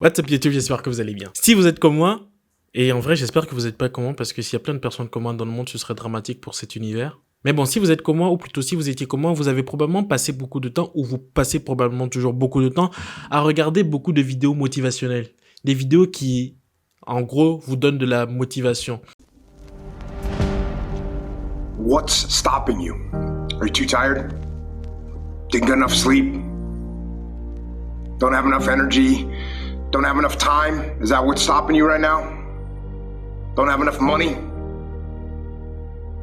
What's up YouTube, j'espère que vous allez bien. Si vous êtes comme moi, et en vrai j'espère que vous n'êtes pas comme moi, parce que s'il y a plein de personnes comme moi dans le monde, ce serait dramatique pour cet univers. Mais bon, si vous êtes comme moi, ou plutôt si vous étiez comme moi, vous avez probablement passé beaucoup de temps, ou vous passez probablement toujours beaucoup de temps, à regarder beaucoup de vidéos motivationnelles. Des vidéos qui, en gros, vous donnent de la motivation. What's stopping you? Are you too tired? Didn't get enough sleep? Don't have enough energy? Don't have enough time? Is that what's stopping you right now? Don't have enough money?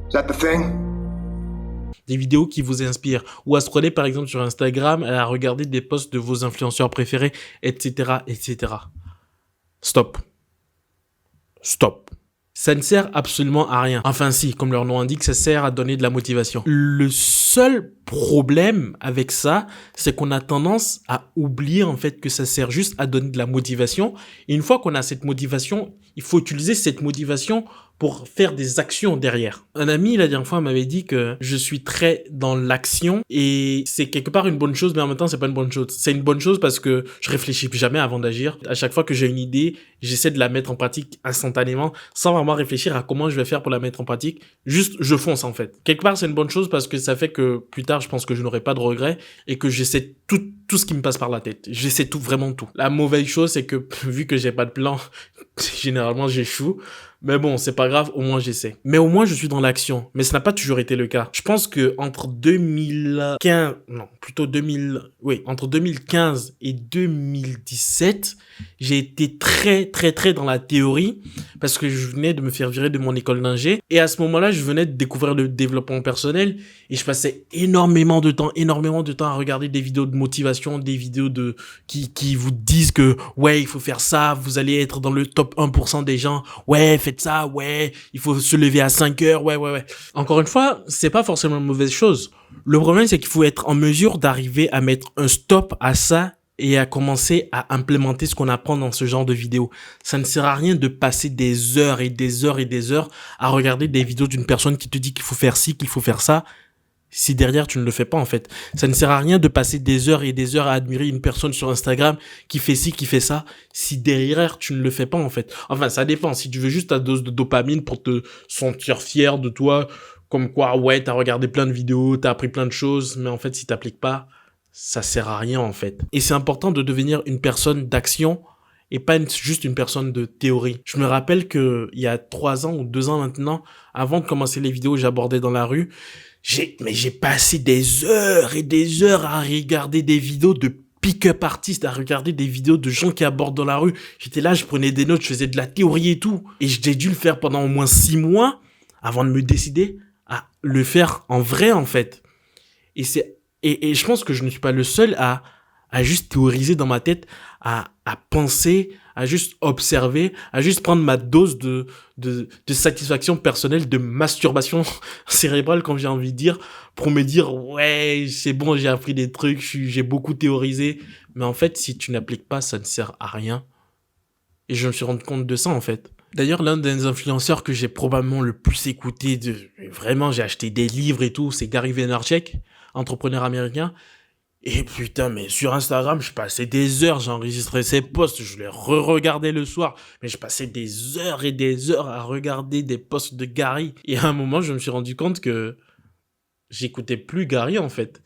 Is that the thing? Des vidéos qui vous inspirent, ou à scroller par exemple sur Instagram, à regarder des posts de vos influenceurs préférés, etc., etc. Stop. Stop. Ça ne sert absolument à rien. Enfin si, comme leur nom indique, ça sert à donner de la motivation. Le seul problème avec ça, c'est qu'on a tendance à oublier en fait que ça sert juste à donner de la motivation. Et une fois qu'on a cette motivation, il faut utiliser cette motivation pour faire des actions derrière. Un ami, la dernière fois, m'avait dit que je suis très dans l'action et c'est quelque part une bonne chose, mais en même temps, c'est pas une bonne chose. C'est une bonne chose parce que je réfléchis jamais avant d'agir. À chaque fois que j'ai une idée, j'essaie de la mettre en pratique instantanément sans vraiment réfléchir à comment je vais faire pour la mettre en pratique. Juste, je fonce en fait. Quelque part, c'est une bonne chose parce que ça fait que plus tard, je pense que je n'aurai pas de regrets et que j'essaie tout ce qui me passe par la tête. J'essaie tout, vraiment tout. La mauvaise chose, c'est que vu que j'ai pas de plan, généralement, j'échoue. Mais bon, c'est pas grave, au moins j'essaie. Mais au moins je suis dans l'action. Mais ça n'a pas toujours été le cas. Je pense que entre 2015 et 2017, j'ai été très dans la théorie parce que je venais de me faire virer de mon école d'ingé. Et à ce moment-là, je venais de découvrir le développement personnel et je passais énormément de temps à regarder des vidéos de motivation, des vidéos qui vous disent que ouais, il faut faire ça, vous allez être dans le top 1% des gens. Ouais, faites ça, ouais, il faut se lever à 5 heures, ouais. Encore une fois, c'est pas forcément une mauvaise chose. Le problème, c'est qu'il faut être en mesure d'arriver à mettre un stop à ça et à commencer à implémenter ce qu'on apprend dans ce genre de vidéos. Ça ne sert à rien de passer des heures et des heures et des heures à regarder des vidéos d'une personne qui te dit qu'il faut faire ci, qu'il faut faire ça, si derrière tu ne le fais pas en fait. Ça ne sert à rien de passer des heures et des heures à admirer une personne sur Instagram qui fait ci, qui fait ça, si derrière tu ne le fais pas en fait. Enfin, ça dépend. Si tu veux juste ta dose de dopamine pour te sentir fier de toi, comme quoi, ouais, t'as regardé plein de vidéos, t'as appris plein de choses, mais en fait, si t'appliques pas, ça sert à rien en fait. Et c'est important de devenir une personne d'action et pas juste une personne de théorie. Je me rappelle que il y a 3 ans ou 2 ans maintenant, avant de commencer les vidéos que j'abordais dans la rue, j'ai passé des heures et des heures à regarder des vidéos de pick-up artistes, à regarder des vidéos de gens qui abordent dans la rue. J'étais là, je prenais des notes, je faisais de la théorie et tout. Et j'ai dû le faire pendant au moins 6 mois avant de me décider à le faire en vrai, en fait. Et je pense que je ne suis pas le seul à juste théoriser dans ma tête, à penser, à juste observer, à juste prendre ma dose de satisfaction personnelle, de masturbation cérébrale, comme j'ai envie de dire, pour me dire, ouais, c'est bon, j'ai appris des trucs, j'ai beaucoup théorisé. Mais en fait, si tu n'appliques pas, ça ne sert à rien. Et je me suis rendu compte de ça, en fait. D'ailleurs, l'un des influenceurs que j'ai probablement le plus écouté, vraiment, j'ai acheté des livres et tout, c'est Gary Vaynerchuk, entrepreneur américain. Et putain, mais sur Instagram, je passais des heures, j'enregistrais ses posts, je les re-regardais le soir, mais je passais des heures et des heures à regarder des posts de Gary. Et à un moment, je me suis rendu compte que j'écoutais plus Gary, en fait.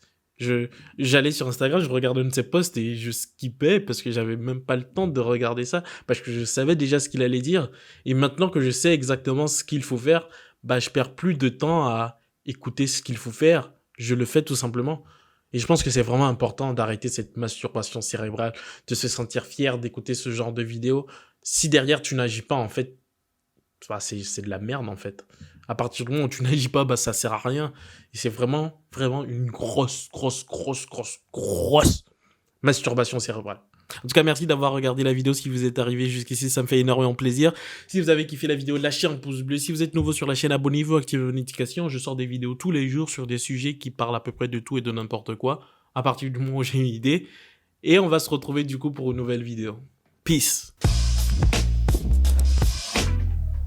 J'allais sur Instagram, je regardais un de ses posts et je skippais parce que j'avais même pas le temps de regarder ça, parce que je savais déjà ce qu'il allait dire. Et maintenant que je sais exactement ce qu'il faut faire, bah, je perds plus de temps à écouter ce qu'il faut faire. Je le fais tout simplement. Et je pense que c'est vraiment important d'arrêter cette masturbation cérébrale, de se sentir fier d'écouter ce genre de vidéos. Si derrière tu n'agis pas, en fait, bah, c'est de la merde, en fait. À partir du moment où tu n'agis pas, bah, ça sert à rien. Et c'est vraiment une grosse masturbation cérébrale. En tout cas, merci d'avoir regardé la vidéo. Si vous êtes arrivé jusqu'ici, ça me fait énormément plaisir. Si vous avez kiffé la vidéo, lâchez un pouce bleu. Si vous êtes nouveau sur la chaîne, abonnez-vous, activez vos notifications. Je sors des vidéos tous les jours sur des sujets qui parlent à peu près de tout et de n'importe quoi. À partir du moment où j'ai une idée. Et on va se retrouver du coup pour une nouvelle vidéo. Peace.